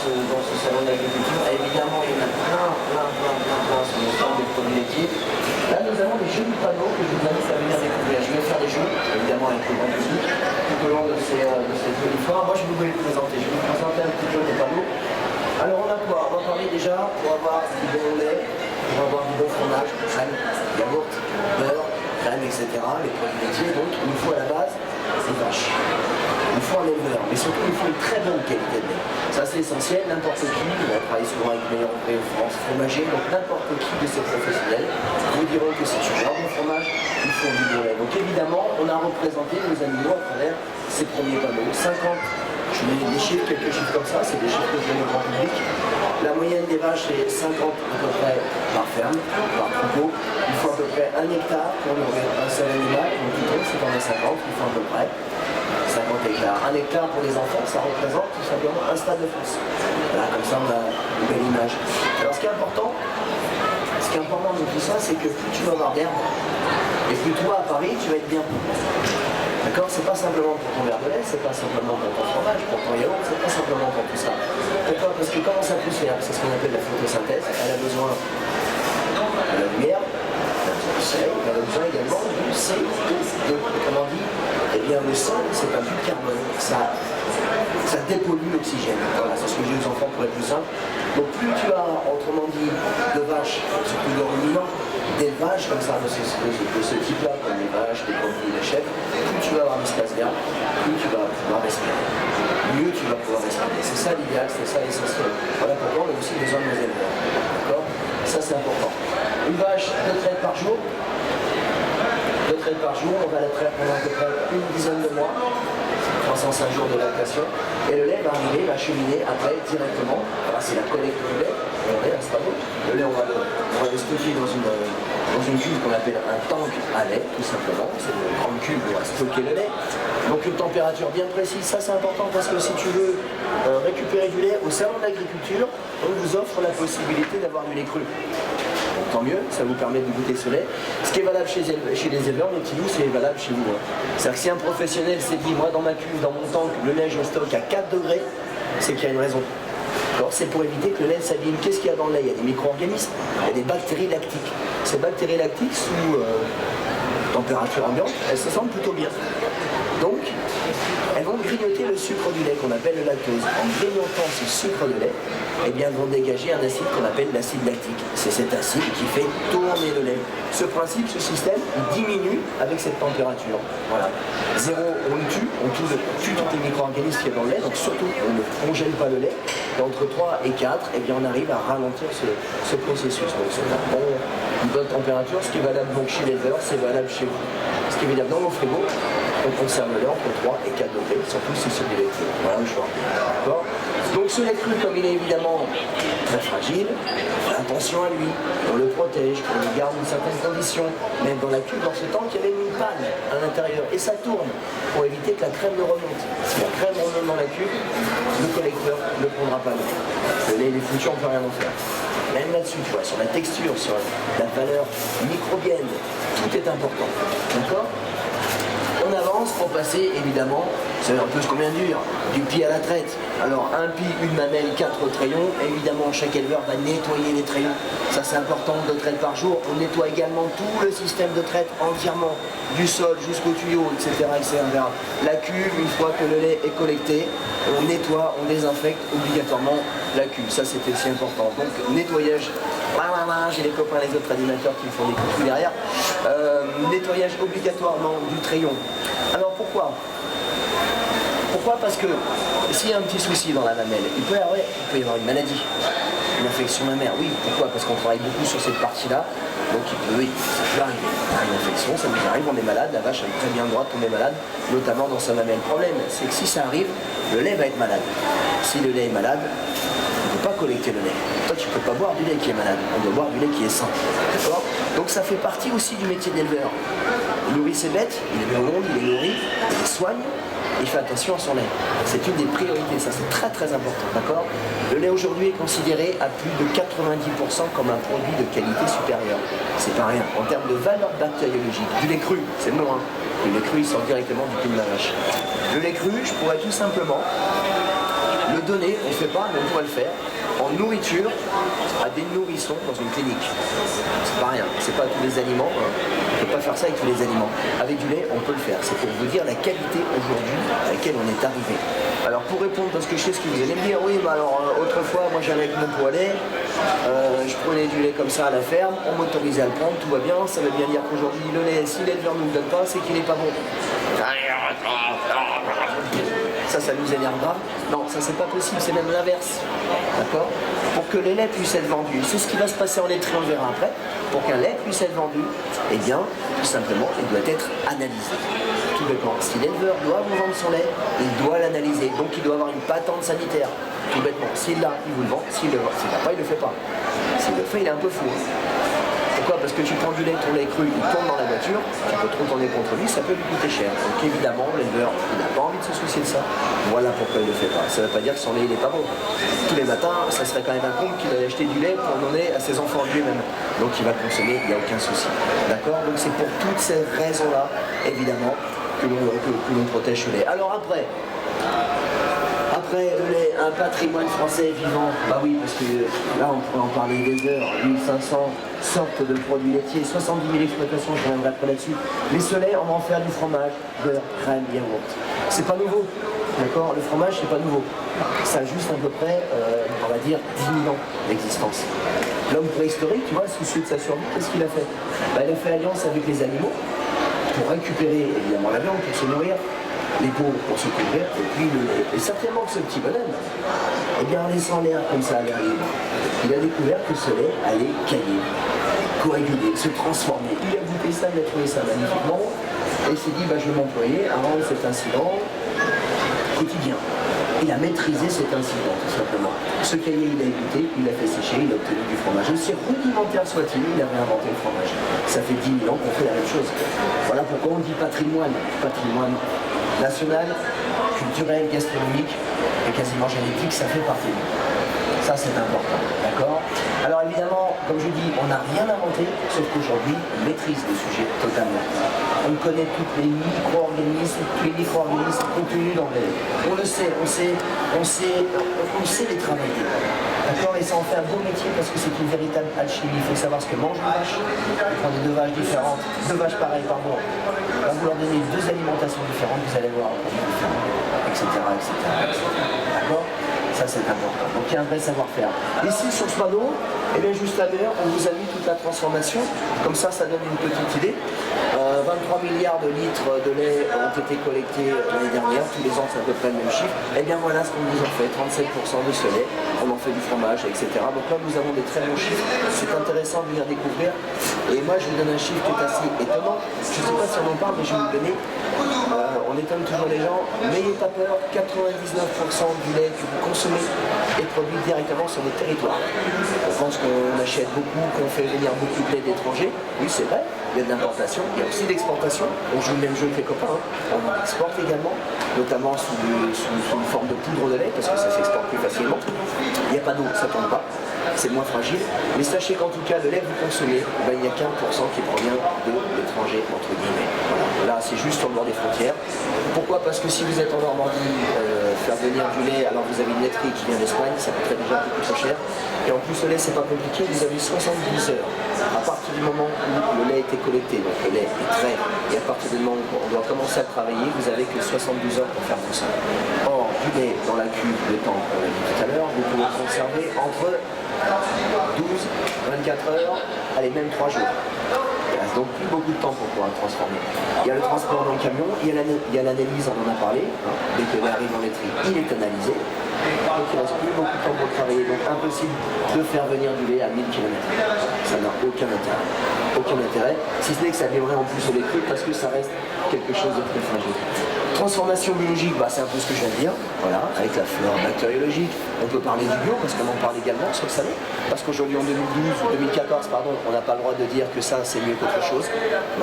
dans ce salon d'agriculture. Évidemment, il y en a plein sur le stand des produits laitiers. Là, nous avons des jolis panneaux que je vous invite à venir découvrir. Je vais faire des jeux, évidemment avec le grand public, tout au long de cette jolie foire. Moi, je vais vous les présenter. Je vais vous présenter un petit peu des panneaux. Alors, on a quoi? On va parler déjà pour avoir du bon lait, pour avoir du bon fromage, crème, yaourt, beurre, crème, etc. Les produits laitiers. Donc, il nous faut à la base des vaches. Il faut un éleveur, mais surtout il faut une très bonne qualité de lait. Ça c'est essentiel, n'importe qui, on a travaillé souvent avec Meilleur Prix France, fromager, donc n'importe qui de ces professionnels vous diront que si tu veux un bon fromage, il faut du bon lait. Donc évidemment, on a représenté nos animaux à travers ces premiers panneaux. 50, je mets des chiffres, quelques chiffres comme ça, c'est des chiffres que je donne au grand public. La moyenne des vaches est 50 à peu près par ferme, par troupeau. Il faut à peu près 1 hectare pour un seul animal, donc c'est en a 50, il faut à peu près 50 hectares. 1 hectare pour les enfants, ça représente tout simplement un stade de foot. Voilà, comme ça on a une belle image. Alors ce qui est important de tout ça, c'est que plus tu vas avoir d'herbe, et plus toi à Paris, tu vas être bien. D'accord? C'est pas simplement pour ton verre de lait, c'est pas simplement pour ton fromage, pour ton yaourt, c'est pas simplement pour tout ça. D'accord? Parce que comment ça pousse l'herbe? C'est ce qu'on appelle la photosynthèse. Elle a besoin de la lumière, elle a besoin du soleil, elle a besoin également du CO2. Comment on dit? Eh bien le sol, c'est pas du carbone. Ça dépollue l'oxygène. Voilà, c'est ce que je dis aux enfants pour être plus simple. Donc plus tu as, autrement dit, de vaches, surtout de ruminants, d'élevage comme ça, de ce type-là, comme les vaches, les brebis, les chèvres, plus tu vas avoir d'espace vert, plus tu vas pouvoir respirer. Mieux tu vas pouvoir respirer. C'est ça l'idéal, c'est ça l'essentiel. Voilà pourquoi on a aussi besoin de nos éleveurs. D'accord? Ça c'est important. Une vache, 2 traites par jour. 2 traites par jour, on va la traiter pendant à peu près une dizaine de mois. 305 jours de lactation, et le lait va arriver, va cheminer après directement. Voilà, c'est la collecte du lait, on est à ce tableau. Le lait, on va le stocker dans une cuve qu'on appelle un tank à lait, tout simplement. C'est une grande cuve où on va stocker le lait. Donc une température bien précise, ça c'est important parce que si tu veux récupérer du lait au salon de l'agriculture, on vous offre la possibilité d'avoir du lait cru. Donc, tant mieux, ça vous permet de goûter ce lait. Ce qui est valable chez les éleveurs, mes petits loups, c'est valable chez vous. C'est-à-dire que si un professionnel s'est dit, moi dans ma cuve, dans mon tank, le lait je stocke à 4 degrés, c'est qu'il y a une raison. Alors c'est pour éviter que le lait s'abîme. Qu'est-ce qu'il y a dans le lait? Il y a des micro-organismes, il y a des bactéries lactiques. Ces bactéries lactiques, sous température ambiante, elles se sentent plutôt bien. Donc, elles vont grignoter le sucre du lait qu'on appelle le lactose. En grignotant ce sucre de lait, eh bien, elles vont dégager un acide qu'on appelle l'acide lactique. C'est cet acide qui fait tourner le lait. Ce principe, ce système, il diminue avec cette température. Voilà. 0, on le tue, on tue tous les micro-organismes qu'il y a dans le lait, donc surtout, on ne congèle pas le lait. Et entre 3 et 4, eh bien, on arrive à ralentir ce processus. Donc, c'est une bonne température. Ce qui est valable donc chez les l'éleveur, c'est valable chez vous. Ce qui est valable dans nos frigos, on conserve le lait entre 3 et 4 degrés, surtout si c'est du lait cru. Voilà le choix. D'accord? Donc ce lait cru, comme il est évidemment très fragile, attention à lui, on le protège, on le garde dans certaines conditions. Même dans la cuve, dans ce temps, il y avait une panne à l'intérieur et ça tourne pour éviter que la crème ne remonte. Si la crème remonte dans la cuve, le collecteur ne prendra pas l'eau. Le lait, il est foutu, on ne peut rien en faire. Même là-dessus, tu vois, sur la texture, sur la valeur microbienne, tout est important. D'accord? On avance pour passer, évidemment, c'est un peu ce qu'on vient de dire, du pis à la traite. Alors, un pis, une mamelle, 4 trayons. Évidemment, chaque éleveur va nettoyer les trayons. Ça, c'est important, 2 traites par jour. On nettoie également tout le système de traite entièrement, du sol jusqu'au tuyau, etc., etc. La cuve, une fois que le lait est collecté, on nettoie, on désinfecte obligatoirement la cuve. Ça, c'était aussi important. Donc, nettoyage. J'ai les copains, les autres animateurs qui me font des coups derrière. Nettoyage obligatoirement du trayon. Alors pourquoi? Pourquoi? Parce que s'il y a un petit souci dans la mamelle, il peut y avoir une maladie, une infection mammaire. Oui, pourquoi? Parce qu'on travaille beaucoup sur cette partie-là. Donc ça peut arriver. Une infection, ça nous arrive, on est malade, la vache a très bien le droit de tomber malade, notamment dans sa mamelle. Le problème, c'est que si ça arrive, le lait va être malade. Si le lait est malade, on ne peut pas collecter le lait. Toi, tu ne peux pas boire du lait qui est malade. On doit boire du lait qui est sain. D'accord? Donc ça fait partie aussi du métier d'éleveur. Il nourrit ses bêtes, il les met au monde, il les nourrit, il les soigne, il fait attention à son lait. C'est une des priorités, ça c'est très très important. D'accord? Le lait aujourd'hui est considéré à plus de 90% comme un produit de qualité supérieure. C'est pas rien. En termes de valeur bactériologique, du lait cru, c'est bon, hein? Le lait cru, il sort directement du cul de la vache. Le lait cru, je pourrais tout simplement Le donner, on ne fait pas, mais on pourrait le faire. En nourriture, à des nourrissons dans une clinique. C'est pas rien, c'est pas tous les aliments, hein. On ne peut pas faire ça avec tous les aliments. Avec du lait, on peut le faire. C'est pour vous dire la qualité aujourd'hui à laquelle on est arrivé. Alors pour répondre, parce que je sais ce que vous allez me dire, oui, bah alors autrefois, moi j'allais avec mon poêlet, je prenais du lait comme ça à la ferme, on m'autorisait à le prendre, tout va bien, ça veut bien dire qu'aujourd'hui le lait, si l'éleveur ne nous le donne pas, c'est qu'il n'est pas bon. Ça nous énerve grave. Non, ça c'est pas possible, c'est même l'inverse. D'accord? Pour que le lait puisse être vendu, c'est ce qui va se passer en laiterie, on le verra après. Pour qu'un lait puisse être vendu, eh bien, tout simplement, il doit être analysé. Tout bêtement. Si l'éleveur doit vous vendre son lait, il doit l'analyser. Donc il doit avoir une patente sanitaire. Tout bêtement. S'il l'a, il vous le vend. S'il l'a pas, il le fait pas. S'il le fait, il est un peu fou. Pourquoi? Parce que tu prends du lait, ton lait cru, il tombe dans la voiture, tu peux trop tourner contre lui, ça peut lui coûter cher. Donc évidemment, l'éleveur, il n'a pas envie de se soucier de ça. Voilà pourquoi il ne le fait pas. Ça ne veut pas dire que son lait, il n'est pas bon. Tous les matins, ça serait quand même un con qu'il allait acheter du lait pour donner à ses enfants lui-même. Donc il va le consommer, il n'y a aucun souci. D'accord? Donc c'est pour toutes ces raisons-là, évidemment, que l'on protège le lait. Alors après, le lait, un patrimoine français vivant, bah oui, parce que là on pourrait en parler des heures, 1500 sortes de produits laitiers, 70 000 exploitations, je reviendrai après là-dessus. Mais ce lait, on va en faire du fromage, beurre, crème, yaourt. C'est pas nouveau, d'accord? Le fromage, c'est pas nouveau. Ça a juste à peu près, on va dire, 10 000 ans d'existence. L'homme préhistorique, tu vois, soucieux de sa survie, qu'est-ce qu'il a fait? Bah, il a fait alliance avec les animaux pour récupérer évidemment la viande, pour se nourrir, les pauvres pour se couvrir, et puis le lait. Et certainement que ce petit bonhomme, eh bien en laissant l'air comme ça à l'air libre, il a découvert que ce lait allait cailler, coaguler, se transformer. Il a goûté ça, il a trouvé ça magnifiquement, et il s'est dit, bah, je vais m'employer à rendre cet incident quotidien. Il a maîtrisé cet incident, tout simplement. Ce cahier, il a écouté, il l'a fait sécher, il a obtenu du fromage. Aussi rudimentaire soit-il, il a réinventé le fromage. Ça fait 10 000 ans qu'on fait la même chose. Voilà pourquoi on dit patrimoine. Patrimoine national, culturel, gastronomique et quasiment génétique, ça fait partie de nous. Ça, c'est important, d'accord? Alors évidemment, comme je dis, on n'a rien inventé, sauf qu'aujourd'hui, on maîtrise le sujet totalement. On connaît tous les micro-organismes, contenus dans le lait. On le sait, on sait les travailler. D'accord? Et ça en fait un beau métier parce que c'est une véritable alchimie. Il faut savoir ce que mange une vache. Vous prenez deux vaches différentes, deux vaches pareilles, pardon. Là, vous leur donnez deux alimentations différentes, vous allez voir un produit différent, etc. D'accord? Ça, c'est important. Donc, il y a un vrai savoir-faire. Ici, sur ce panneau, eh bien, juste à l'heure, on vous a mis toute la transformation. Comme ça donne une petite idée. 23 milliards de litres de lait ont été collectés l'année dernière. Tous les ans, c'est à peu près le même chiffre. Et bien, voilà ce qu'on nous en fait. 37% de ce lait. On en fait du fromage, etc. Donc là, nous avons des très bons chiffres. C'est intéressant de venir découvrir. Et moi, je vous donne un chiffre qui est assez étonnant. Je ne sais pas si on en parle, mais je vais vous le donner. On étonne toujours les gens. N'ayez pas peur. 99% du lait que vous consommez est produit directement sur notre territoire. On pense qu'on achète beaucoup, qu'on fait venir beaucoup de lait d'étrangers. Oui, c'est vrai. Il y a de l'importation, il y a aussi de l'exportation. On joue le même jeu que les copains. Hein. On exporte également, notamment sous une forme de poudre de lait, parce que ça s'exporte plus facilement. Il n'y a pas d'eau, ça ne tombe pas. C'est moins fragile. Mais sachez qu'en tout cas, le lait que vous consommez, ben, il n'y a qu'1% qui provient de l'étranger, entre guillemets. Voilà. Là, c'est juste sur le bord des frontières. Pourquoi? Parce que si vous êtes en Normandie, faire venir du lait, alors vous avez une laiterie qui vient d'Espagne, ça coûterait déjà beaucoup trop cher. Et en plus, le lait, c'est pas compliqué, vous avez 70 heures. À partir du moment où le lait a été collecté, donc le lait est trait, et à partir du moment où on doit commencer à travailler, vous avez que 72 heures pour faire tout ça. Or, du lait dans la cuve, le temps, on l'a dit tout à l'heure, vous pouvez conserver entre 12, 24 heures, allez, même 3 jours. Il reste donc plus beaucoup de temps pour pouvoir le transformer. Il y a le transport dans le camion, il y a l'analyse, on en a parlé. Hein. Dès que le lait arrive en laiterie, il est analysé. Donc il ne reste plus beaucoup de temps pour travailler. Donc impossible de faire venir du lait à 1000 km. Ça n'a aucun intérêt. Aucun intérêt, si ce n'est que ça viendrait en plus au lait cru parce que ça reste quelque chose de très fragile. Transformation biologique, bah, c'est un peu ce que je viens de dire, voilà, avec la flore bactériologique. On peut parler du bio parce qu'on en parle également sur le salon. Parce qu'aujourd'hui en 2014, on n'a pas le droit de dire que ça c'est mieux qu'autre chose.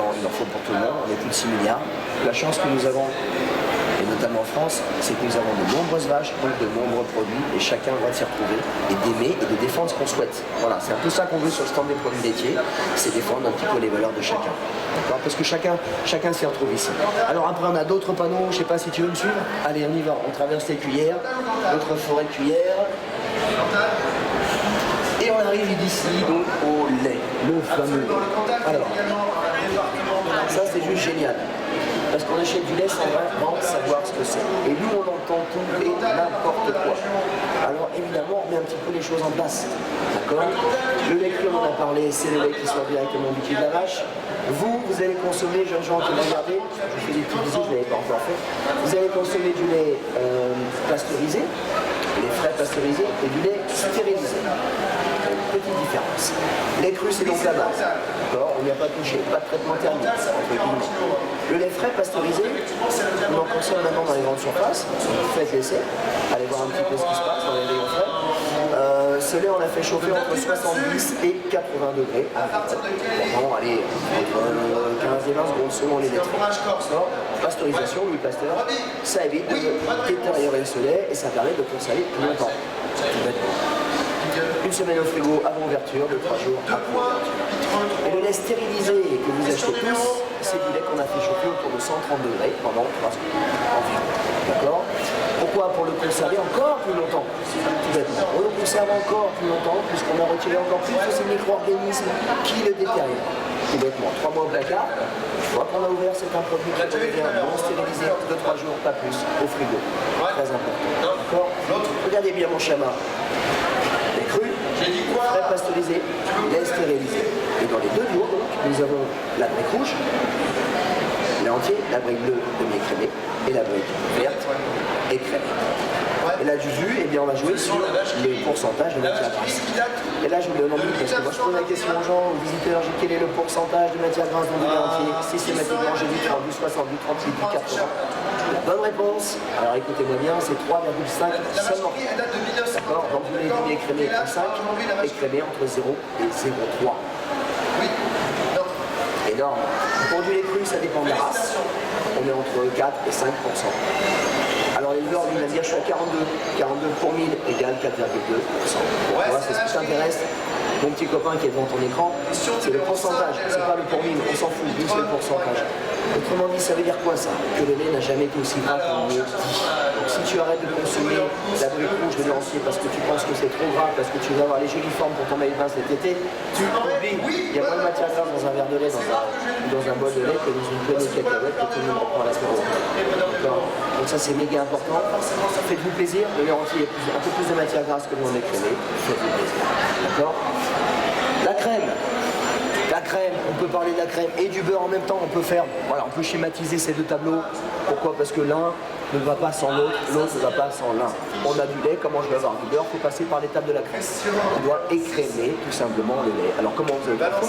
Non, il en faut pour tout le monde, on est plus de 6 milliards. La chance que nous avons, et et notamment en France, c'est que nous avons de nombreuses vaches, donc de nombreux produits, et chacun va s'y retrouver, et d'aimer et de défendre ce qu'on souhaite. Voilà, c'est un peu ça qu'on veut sur le stand des produits laitiers, c'est défendre un petit peu les valeurs de chacun. D'accord? Parce que chacun s'y retrouve ici. Alors après, on a d'autres panneaux, je ne sais pas si tu veux me suivre. Allez, on y va, on traverse les cuillères, d'autres forêts de cuillères. Et on arrive d'ici donc au lait, le fameux. Alors, ça c'est juste génial. Parce qu'on achète du lait sans vraiment savoir ce que c'est. Et nous on entend tout et n'importe quoi. Alors évidemment on met un petit peu les choses en place. D'accord? Le lait cru, on en a parlé, c'est le lait qui sort directement du cul de la vache. Vous allez consommer, jeunes gens qui me regardez, je fais des petits bisous, je ne l'avais pas encore fait. Vous allez consommer du lait pasteurisé, les frais pasteurisés et du lait stérilisé. Petite différence. Lait cru, c'est donc la base. D'accord? On n'y a pas touché, pas de traitement thermique. Le lait frais pasteurisé, on en consomme maintenant dans les grandes surfaces. Faites l'essai, allez voir un petit peu ce qui se passe dans les rayons frais. Ce lait, on l'a fait chauffer entre 70 et 80 degrés. Bon, allez, entre 15 et 20 secondes selon les laits. Pasteurisation, Louis Pasteur, ça évite de détériorer ce lait et ça permet de conserver plus longtemps. Une semaine au frigo avant ouverture, 2-3 jours après ouverture. Et le lait stérilisé que vous achetez tous, c'est du lait qu'on a fait chauffer autour de 130 degrés pendant 3 secondes environ. D'accord? Pourquoi? Pour le conserver encore plus longtemps. On le conserve encore plus longtemps puisqu'on a retiré encore plus de ces micro-organismes qui le détériorent. Tout bêtement, 3 mois au placard, une fois qu'on a ouvert, c'est un produit qui revient non stérilisé, 2-3 jours, pas plus, au frigo. Très important. D'accord? Regardez bien mon schéma. Frais pasteurisé, lait stérilisé. Et dans les deux jours, donc, nous avons la brique rouge, lait entier, la brique bleue demi-écrémée et la brique verte écrémée. Et là, du jus, eh bien, on va jouer sur les pourcentages de matière grasse. Et là, je vous le demande parce que moi, je pose la question aux gens, aux visiteurs, quel est le pourcentage de matière grasse dans du lait entier? Systématiquement, j'ai dit 30, 70, 38, 80. La bonne réponse, alors écoutez-moi bien, c'est 3,5 seulement. D'accord? Donc, du lait demi-écrémé à 5, écrémé entre 0 et 0,3. Énorme. Pour du lait cru, ça dépend de la race. On est entre 4 et 5%. Alors l'éleveur lui va dire je suis à 42 pour 1000 égale 4,2%. Moi c'est ce qui t'intéresse, mon petit copain qui est devant ton écran, c'est le pourcentage, c'est pas le pour 1000, on s'en fout, c'est le pourcentage. Autrement dit, ça veut dire quoi ça? Que le lait n'a jamais été aussi gras qu'on le dit. Donc si tu arrêtes de consommer la brique rouge de lait entier parce que tu penses que c'est trop gras, parce que tu veux avoir les jolies formes pour ton maillot de bain cet été, tu oublies. Il y a moins de matière grasse dans un verre de lait, dans un bol de lait que dans une bonne cacahuète que tout le monde reprend à l'apéro. Donc ça c'est méga important. Faites-vous plaisir, le lait entier a un peu plus de matière grasse que le lait crémé. Faites-vous plaisir. D'accord? La crème. La crème, on peut parler de la crème et du beurre en même temps, on peut faire, voilà, on peut schématiser ces deux tableaux. Pourquoi? Parce que l'un ne va pas sans l'autre, l'autre ne va pas sans l'un. On a du lait, comment je vais avoir du beurre? Il faut passer par l'étape de la crème. On doit écrémer tout simplement le lait. Alors comment vous allez faire?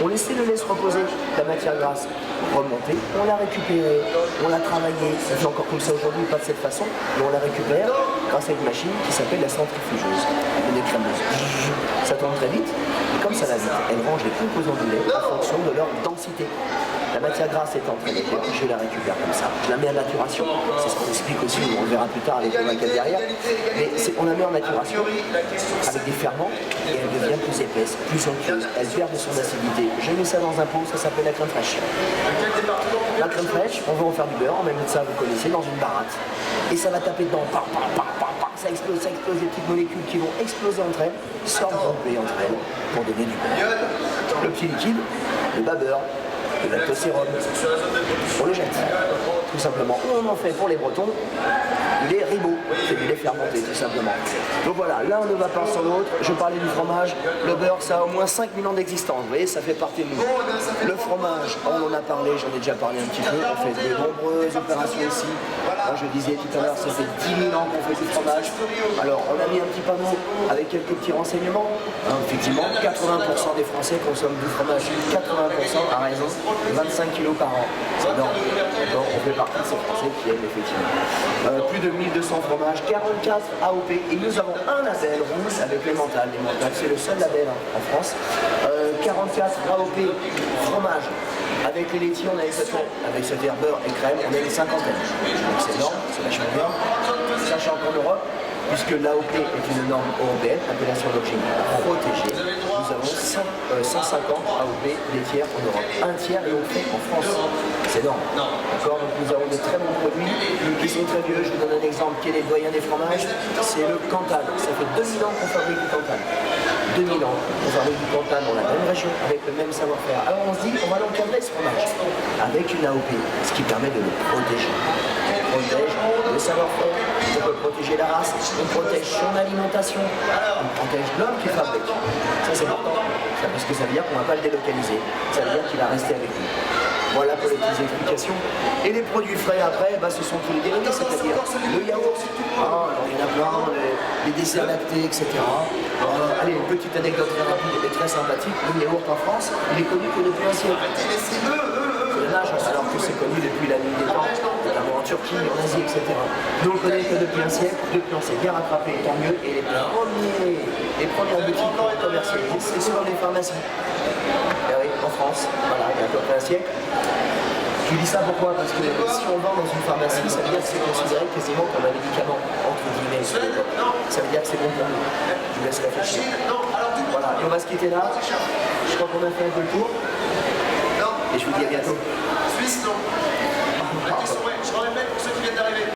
On laissait le lait se reposer, la matière grasse remonter, on l'a récupéré, on l'a travaillé, ça fait encore comme ça aujourd'hui, pas de cette façon, mais on la récupère grâce à une machine qui s'appelle la centrifugeuse, une écrémeuse. Ça tourne très vite, et comme ça va vite, elle range les composants du lait en fonction de leur densité. La matière grasse étant très légère, je la récupère comme ça. Je la mets à maturation, c'est ce qu'on explique aussi, on le verra plus tard avec le maquette derrière. Mais on la met en maturation avec des ferments et elle devient plus épaisse, plus onctueuse, elle perd de son acidité. J'ai mis ça dans un pot, ça s'appelle la crème fraîche. La crème fraîche, on va en faire du beurre, en même temps ça vous connaissez, dans une baratte. Et ça va taper dedans, ça explose, des petites molécules qui vont exploser entre elles, s'envelopper entre elles pour donner du beurre. Le petit liquide, le bas beurre, le lactosérum, on le jette, tout simplement. On en fait pour les Bretons du lait ribot, c'est du lait fermenté, tout simplement. Donc voilà, l'un ne va pas sans l'autre. Je parlais du fromage, le beurre, ça a au moins 5000 ans d'existence, vous voyez, ça fait partie de nous. Le fromage, on en a parlé, j'en ai déjà parlé un petit peu, on fait de nombreuses opérations ici. Moi, je disais tout à l'heure, ça fait 10 000 ans qu'on fait du fromage. Alors, on a mis un petit panneau avec quelques petits renseignements. Effectivement, 80% des Français consomment du fromage, 80% à raison, 25 kg par an. C'est énorme. Donc, on fait partie de ces Français qui aiment effectivement. Plus de 1200 fromages, 44 AOP, et nous avons un label rouge avec les mentales. Les mentales, c'est le seul label en France. 44 AOP fromage Avec les laitiers, on a avec cet herbeur et crème, on a une cinquantaine. Donc c'est énorme, c'est vachement bien. Sachant qu'en Europe, puisque l'AOP est une norme européenne, appellation d'origine protégée, nous avons 150 AOP laitières en Europe. Un tiers est offert en France. C'est énorme. D'accord. Donc nous avons de très bons produits qui sont très vieux. Je vous donne un exemple qui est les doyens des fromages. C'est le Cantal. Ça fait 2000 ans qu'on fabrique du Cantal. 2000 ans qu'on fabrique du Cantal dans la même région, avec le même savoir-faire. Alors on se dit, on va l'encadrer ce fromage avec une AOP, ce qui permet de le protéger. On protège le savoir-faire, on peut protéger la race, on protège son alimentation, on protège l'homme qui fabrique. Ça c'est important, parce que ça veut dire qu'on ne va pas le délocaliser, ça veut dire qu'il va rester avec nous. Voilà pour les petites explications. Et les produits frais après, ce sont tous les dérivés, c'est-à-dire le yaourt, alors il y en a plein, les desserts lactés, etc. Allez, une petite anecdote très rapide et très sympathique. Le yaourt en France, il est connu que depuis un siècle. C'est dommage, alors que c'est connu depuis la nuit des temps, notamment en Turquie, en Asie, etc. Nous on le connaît que depuis un siècle, depuis on s'est bien rattrapé, tant mieux, et les premières boutiques commercialisées, c'est sur les pharmacies. Et oui, en France, voilà, il y a à peu près un siècle. Je dis ça pourquoi? Parce que si on vend dans une pharmacie, ça veut dire que c'est considéré quasiment comme un médicament, entre guillemets. Ça veut dire que c'est bon pour nous. Je vous laisse réfléchir. Voilà, et on va se quitter là. Je crois qu'on a fait un peu le tour. Et je vous dis à bientôt. Suisse, non. La question est, je répète pour ceux qui viennent d'arriver.